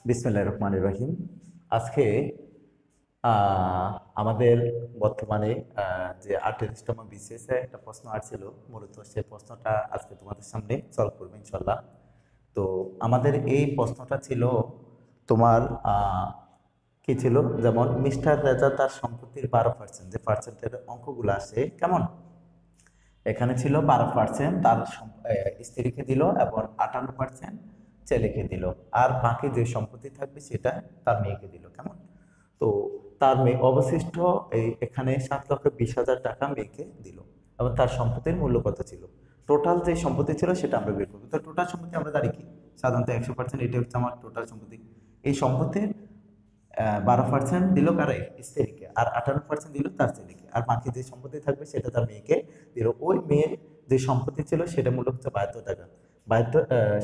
বিসমিল্লাহির রহমানির রহিম। আজকে আমাদের বর্তমানে যে 38তম বিসিএস এ একটা প্রশ্ন আসছিল, মূলত সেই প্রশ্নটা আজকে তোমাদের সামনে সলভ করবো ইনশাল্লাহ। তো আমাদের এই প্রশ্নটা ছিল তোমার কি ছিল, যেমন মিস্টার রেজা তার সম্পত্তির 12%, যে পার্সেন্টের অঙ্কগুলো আসে কেমন, এখানে ছিল 12% তার স্ত্রীকে দিল এবং 58% ছেলেকে দিল, আর বাকি যে সম্পত্তি থাকবে সেটা তার মেয়েকে দিল কেমন। তো তার মেয়ে অবশিষ্ট এখানে 7,20,000 টাকা মেয়েকে দিল এবং তার সম্পত্তির মূল্য কত ছিল। টোটাল যে সম্পত্তি ছিল সেটা আমরা বের করবো। তো টোটাল সম্পত্তি আমরা জানি কি, সাধারণত 100%, এটা হচ্ছে আমার টোটাল সম্পত্তি। এই সম্পত্তির 12% দিল কারে, স্ত্রীকে, আর 58% দিল তার ছেলেকে, আর বাকি যে সম্পত্তি থাকবে সেটা তার মেয়েকে দিল। ওই মেয়ের যে সম্পত্তি ছিল সেটা মূল্য হচ্ছে 72 টাকা,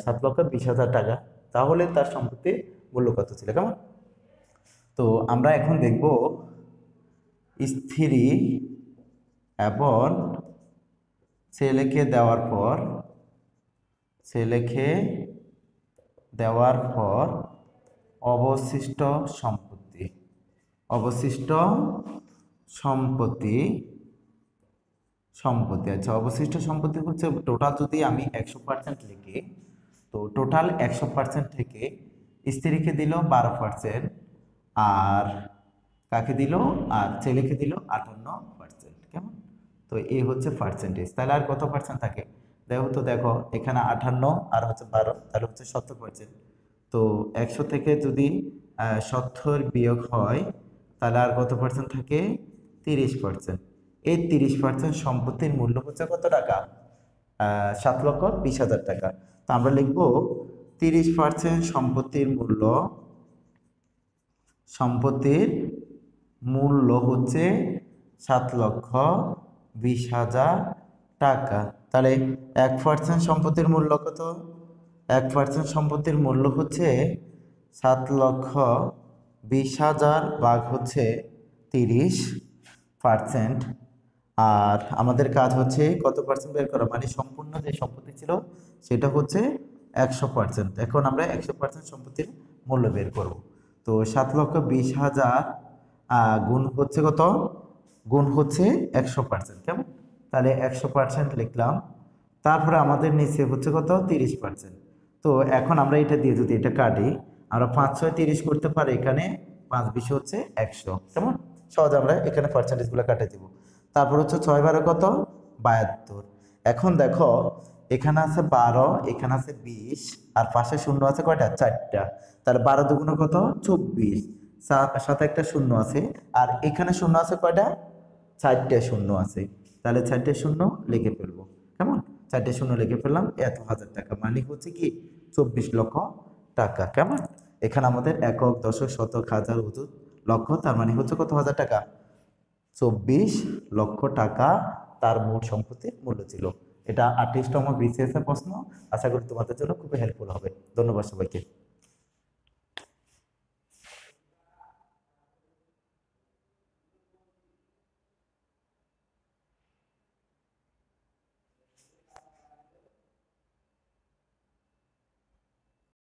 7,20,000 টাকা। তাহলে তার সম্পত্তির মূল্য কত ছিল কেমন। তো আমরা এখন দেখব স্ত্রী এবং ছেলেকে দেওয়ার পর অবশিষ্ট সম্পত্তি আচ্ছা, অবশিষ্ট সম্পত্তি হচ্ছে টোটাল। যদি আমি 100% লিখি, তো টোটাল 100% থেকে স্ত্রীকে দিল 12%, আর কাকে দিল, আর ছেলেকে দিল 58% কেমন। তো এই হচ্ছে পার্সেন্টেজ। তাহলে আর কত পার্সেন্ট থাকে দেখো তো, দেখো এখানে 58 আর হচ্ছে 12, তাহলে হচ্ছে 70%। তো 100 থেকে যদি 70 বিয়োগ হয় তাহলে আর কত পার্সেন্ট থাকে, 30%। এই 30% সম্পত্তির মূল্য হচ্ছে কত টাকা, 7,20,000 টাকা। তো আমরা লিখবো 30% সম্পত্তির মূল্য হচ্ছে 7,20,000 টাকা। তাহলে 1% সম্পত্তির মূল্য কত, 1% সম্পত্তির মূল্য হচ্ছে 7,20,000 ভাগ হচ্ছে 30%। আর আমাদের কাজ হচ্ছে কত পার্সেন্ট বের করা, মানে সম্পূর্ণ যে সম্পত্তি ছিল সেটা হচ্ছে 100%। এখন আমরা 100% সম্পত্তির মূল্য বের করব। তো 7,20,000 গুণ হচ্ছে কত, গুণ হচ্ছে 100% কেমন। তাহলে 100% লিখলাম, তারপরে আমাদের নিচে হচ্ছে কত, 30%। তো এখন আমরা এটা দিয়ে যদি এটা কাটি, আমরা 5 6 30 করতে পারি, এখানে 5 20 হচ্ছে 100 কেমন। সহজ, আমরা এখানে পার্সেন্টেজগুলো কাটে দিব। তারপর হচ্ছে 6 12 কত, 72। এখন দেখো এখানে আছে 12, এখানে আছে 20, আর পাশে শূন্য আছে কয়টা, 4টা। তাহলে 12 দুগুণ কত, 24, সাথে একটা শূন্য আছে, আর এখানে শূন্য আছে কয়টা, 4টে শূন্য আছে। তাহলে 4টে শূন্য লিখে ফেলবো কেমন, 4টে শূন্য লিখে ফেললাম, এত হাজার টাকা, মানে হচ্ছে কি 24 লক্ষ টাকা কেমন। এখানে আমাদের একক, দশক, শতক, হাজার, হুজুর, লক্ষ, তার মানে হচ্ছে কত হাজার টাকা, 24 লক্ষ টাকা তার মোট সম্পত্তির মূল্য ছিল। এটা 28তম বিসিএস এর প্রশ্ন। আশা করি তোমাদের জন্য খুবই হেল্পফুল হবে। ধন্যবাদ সবাইকে।